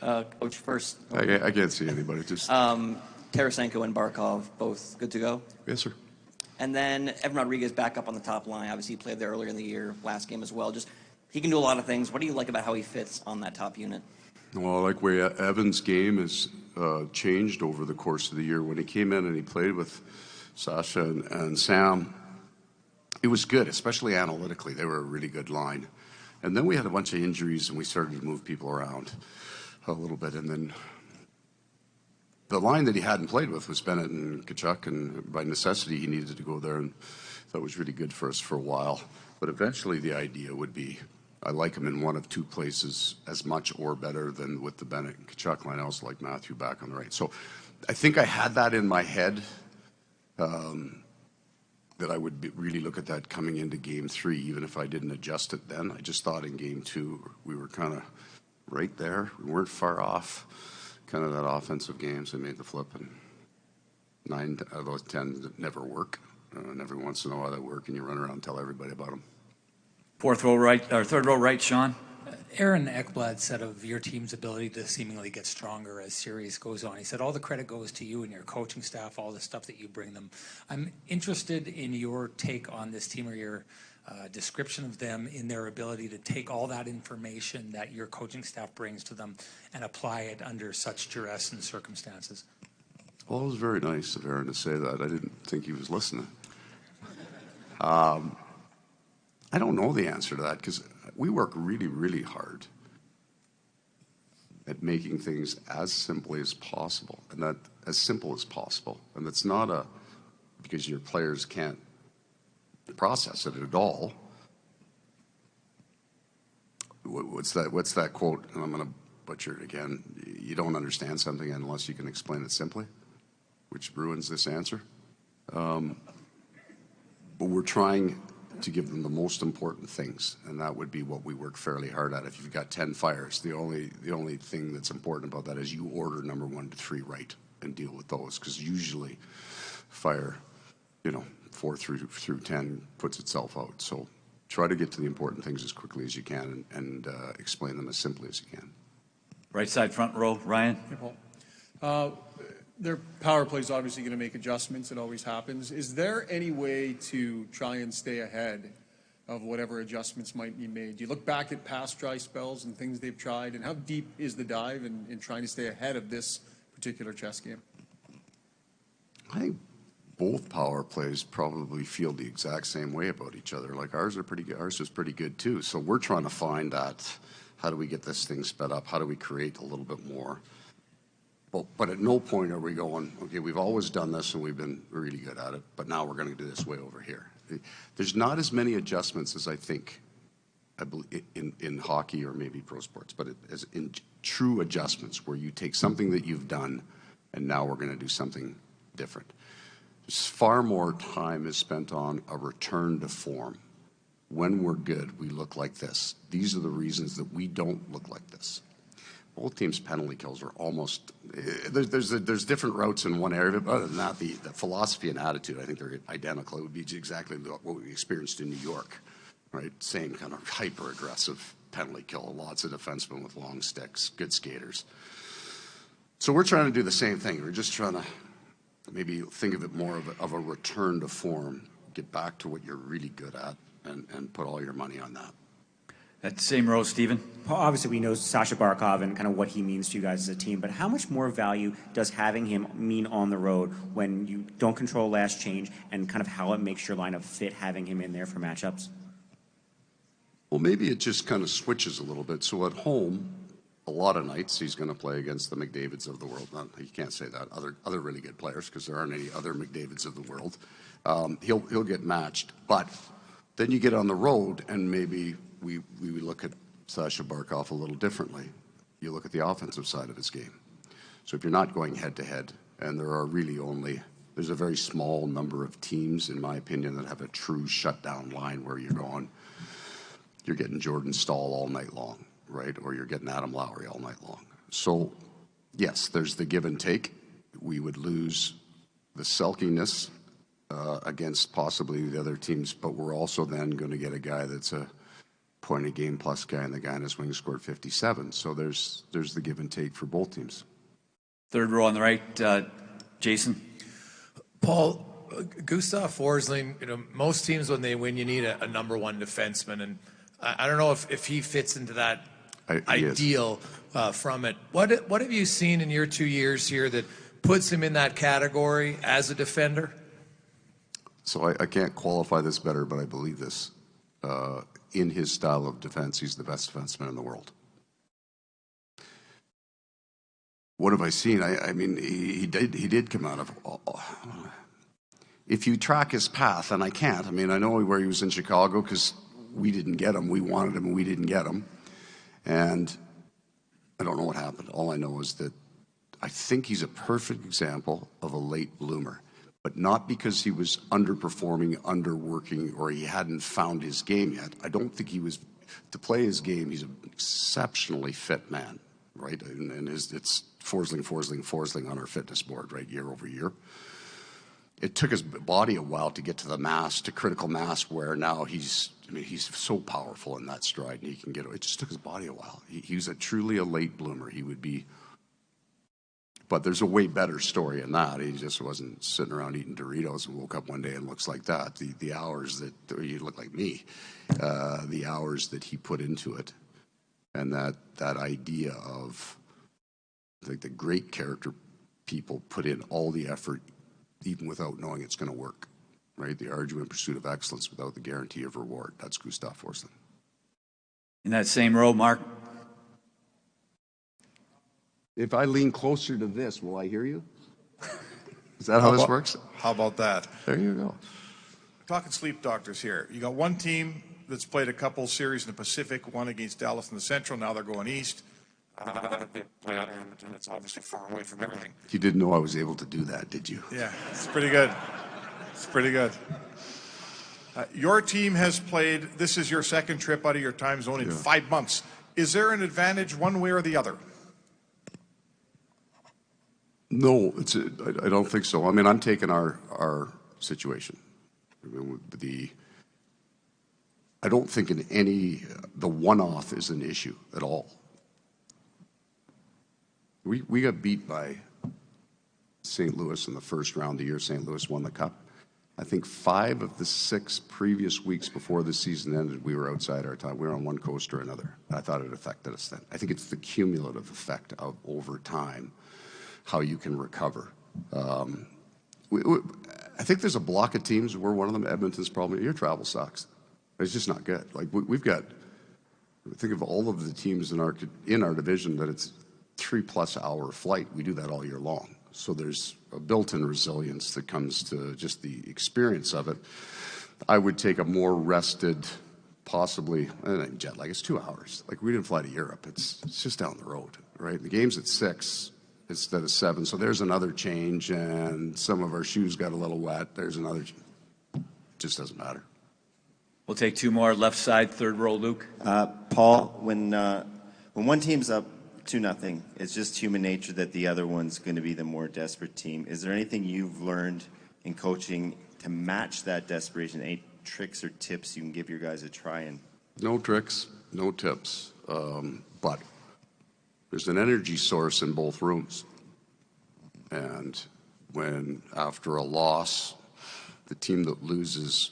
Coach, first. I can't see anybody. Just Tarasenko and Barkov, both good to go? Yes, sir. And then Evan Rodriguez back up on the top line. Obviously, he played there earlier in the year, last game as well. Just he can do a lot of things. What do you like about how he fits on that top unit? Well, I like where Evan's game has changed over the course of the year. When he came in and he played with Sasha and Sam, it was good, especially analytically. They were a really good line. And then we had a bunch of injuries, and we started to move people around a little bit. And then the line that he hadn't played with was Bennett and Tkachuk, and by necessity, he needed to go there, and that was really good for us for a while. But eventually, the idea would be, I like him in one of two places as much or better than with the Bennett and Tkachuk line. I also like Matthew back on the right. So I think I had that in my head, that I would really look at that coming into Game 3, even if I didn't adjust it then. I just thought in Game 2, we were kind of right there. We weren't far off kind of that offensive game, so I made the flip, and 9 out of those 10 never work. And every once in a while they work, and you run around and tell everybody about them. Third row right, Sean. Aaron Ekblad said of your team's ability to seemingly get stronger as series goes on. He said all the credit goes to you and your coaching staff, all the stuff that you bring them. I'm interested in your take on this team, or your description of them in their ability to take all that information that your coaching staff brings to them and apply it under such duress and circumstances. Well, it was very nice of Aaron to say that. I didn't think he was listening. I don't know the answer to that, because we work really, really hard at making things as simply as possible, and that as simple as possible. And it's not because your players can't process it at all. What's that quote? And I'm going to butcher it again. You don't understand something unless you can explain it simply, which ruins this answer. But we're trying to give them the most important things, and that would be what we work fairly hard at. If you've got 10 fires, the only thing that's important about that is you order number 1 to 3 right and deal with those, because usually fire, 4 through 10 puts itself out. So try to get to the important things as quickly as you can, and explain them as simply as you can. Right side front row, Ryan. Hey, Paul. Their power play is obviously going to make adjustments. It always happens. Is there any way to try and stay ahead of whatever adjustments might be made? Do you look back at past dry spells and things they've tried, and how deep is the dive in trying to stay ahead of this particular chess game? I think both power plays probably feel the exact same way about each other. Like ours are pretty good. Ours is pretty good too. So we're trying to find that. How do we get this thing sped up? How do we create a little bit more? But at no point are we going, okay, we've always done this and we've been really good at it, but now we're going to do this way over here. There's not as many adjustments as I think, I believe, in hockey or maybe pro sports, but as in true adjustments where you take something that you've done and now we're going to do something different. There's far more time is spent on a return to form. When we're good, we look like this. These are the reasons that we don't look like this. Both teams' penalty kills are almost, there's different routes in one area, but other than that, the philosophy and attitude, I think they're identical. It would be exactly what we experienced in New York, right? Same kind of hyper-aggressive penalty kill, lots of defensemen with long sticks, good skaters. So we're trying to do the same thing. We're just trying to maybe think of it more of a return to form, get back to what you're really good at, and put all your money on that. That same row, Stephen. Paul, obviously, we know Sasha Barkov and kind of what he means to you guys as a team, but how much more value does having him mean on the road when you don't control last change, and kind of how it makes your lineup fit having him in there for matchups? Well, maybe it just kind of switches a little bit. So at home, a lot of nights he's going to play against the McDavids of the world. Now, you can't say that. Other really good players, because there aren't any other McDavids of the world. He'll get matched. But then you get on the road, and maybe we look at Sasha Barkov a little differently. You look at the offensive side of his game. So if you're not going head-to-head, and there's a very small number of teams, in my opinion, that have a true shutdown line where you're getting Jordan Staal all night long, right? Or you're getting Adam Lowry all night long. So, yes, there's the give and take. We would lose the sulkiness against possibly the other teams, but we're also then going to get a guy that's point a game plus guy, and the guy in his wing scored 57. So there's the give and take for both teams. Third row on the right, Jason. Paul, Gustav Forsling, most teams when they win, you need a number one defenseman. And I don't know if he fits into that ideal from it. What have you seen in your 2 years here that puts him in that category as a defender? So I can't qualify this better, but I believe this. In his style of defense, he's the best defenseman in the world. What have I seen? I mean, he did come out of. If you track his path, and I can't. I mean, I know where he was in Chicago because we didn't get him. We wanted him, and we didn't get him. And I don't know what happened. All I know is that I think he's a perfect example of a late bloomer, but not because he was underperforming, underworking, or he hadn't found his game yet. I don't think he was, to play his game, he's an exceptionally fit man, right? And it's Forsling on our fitness board, right, year over year. It took his body a while to get to the mass, to critical mass, where now he's so powerful in that stride, and he can get it. It just took his body a while. He was truly a late bloomer. He would be, but there's a way better story in that. He just wasn't sitting around eating Doritos and woke up one day and looks like that. The hours that, you look like me, the hours that he put into it, and that idea of the great character people put in all the effort even without knowing it's going to work, right? The arduous pursuit of excellence without the guarantee of reward. That's Gustav Forsling. In that same row, Mark. If I lean closer to this, will I hear you? Is that how this works? How about that? There you go. Talking sleep doctors here. You got one team that's played a couple series in the Pacific, one against Dallas in the Central. Now they're going east. They play out Edmonton. It's obviously far away from everything. You didn't know I was able to do that, did you? Yeah, it's pretty good. It's pretty good. Your team has played, this is your second trip out of your time zone in 5 months. Is there an advantage one way or the other? No, I don't think so. I mean, I'm taking our situation. I don't think the one-off is an issue at all. We got beat by St. Louis in the first round the year St. Louis won the Cup. I think 5 of the 6 previous weeks before the season ended, we were outside our time. We were on one coast or another. I thought it affected us then. I think it's the cumulative effect of over time, how you can recover. I think there's a block of teams. We're one of them. Edmonton's probably, your travel sucks. It's just not good. Like we've got, think of all of the teams in our division that it's 3+ hour flight. We do that all year long. So there's a built-in resilience that comes to just the experience of it. I would take a more rested, possibly, jet lag. It's 2 hours. Like we didn't fly to Europe. It's just down the road, right? The game's at 6 instead of 7. So there's another change, and some of our shoes got a little wet. There's another, just doesn't matter. We'll take 2 more. Left side, third row, Luke. Paul, when one team's up 2-0, it's just human nature that the other one's going to be the more desperate team. Is there anything you've learned in coaching to match that desperation? Any tricks or tips you can give your guys a try? And no tricks, no tips, but there's an energy source in both rooms. And when after a loss, the team that loses,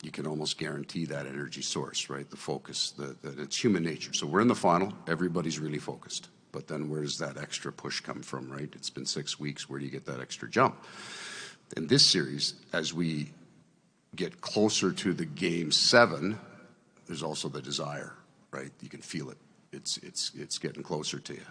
you can almost guarantee that energy source, right? The focus, it's human nature. So we're in the final, everybody's really focused. But then where does that extra push come from, right? It's been 6 weeks, where do you get that extra jump? In this series, as we get closer to the game 7, there's also the desire, right? You can feel it. It's getting closer to you.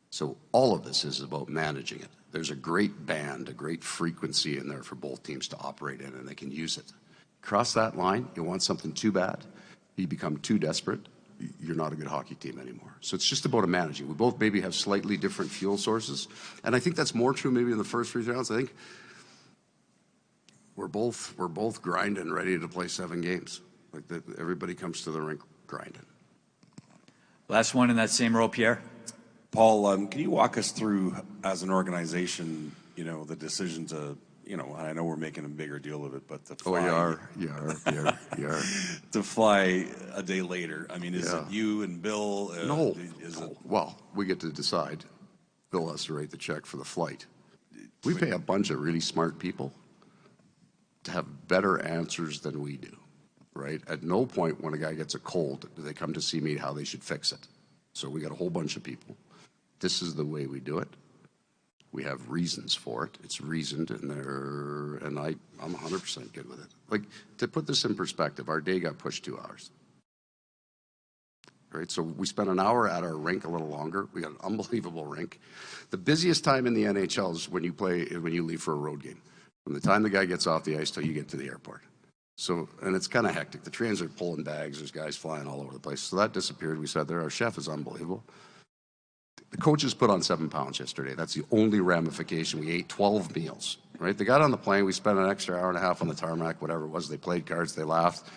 So all of this is about managing it. There's a great band, a great frequency in there for both teams to operate in, and they can use it. Cross that line, you want something too bad, you become too desperate, you're not a good hockey team anymore. So it's just about managing. We both maybe have slightly different fuel sources, and I think that's more true maybe in the first 3 rounds. I think we're both grinding, ready to play 7 games. Like everybody comes to the rink grinding. Last one in that same row, Pierre. Paul, can you walk us through, as an organization, the decision to, you know, I know we're making a bigger deal of it, but to Oh, fly, you are. to fly a day later. I mean, is it Yeah. you and Bill? No. Is No. it? Well, we get to decide. Bill has to write the check for the flight. We pay a bunch of really smart people to have better answers than we do, right? At no point when a guy gets a cold do they come to see me how they should fix it. So we got a whole bunch of people. This is the way we do it. We have reasons for it. It's reasoned, and I'm 100% good with it. Like, to put this in perspective, our day got pushed 2 hours. Right, so we spent an hour at our rink, a little longer. We got an unbelievable rink. The busiest time in the NHL is when you leave for a road game. From the time the guy gets off the ice till you get to the airport. So, and it's kind of hectic. The trains are pulling bags. There's guys flying all over the place. So that disappeared. We sat there. Our chef is unbelievable. The coaches put on 7 pounds yesterday. That's the only ramification. We ate 12 meals, right? They got on the plane. We spent an extra hour and a half on the tarmac, whatever it was. They played cards. They laughed.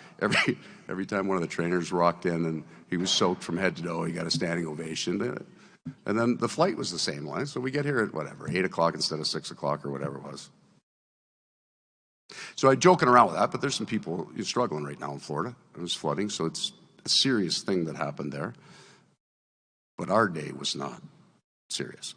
Every time one of the trainers walked in and he was soaked from head to toe, he got a standing ovation. And then the flight was the same line. So we get here at whatever, 8 o'clock instead of 6 o'clock or whatever it was. So I'm joking around with that, but there's some people struggling right now in Florida. It was flooding, so it's a serious thing that happened there. But our day was not serious.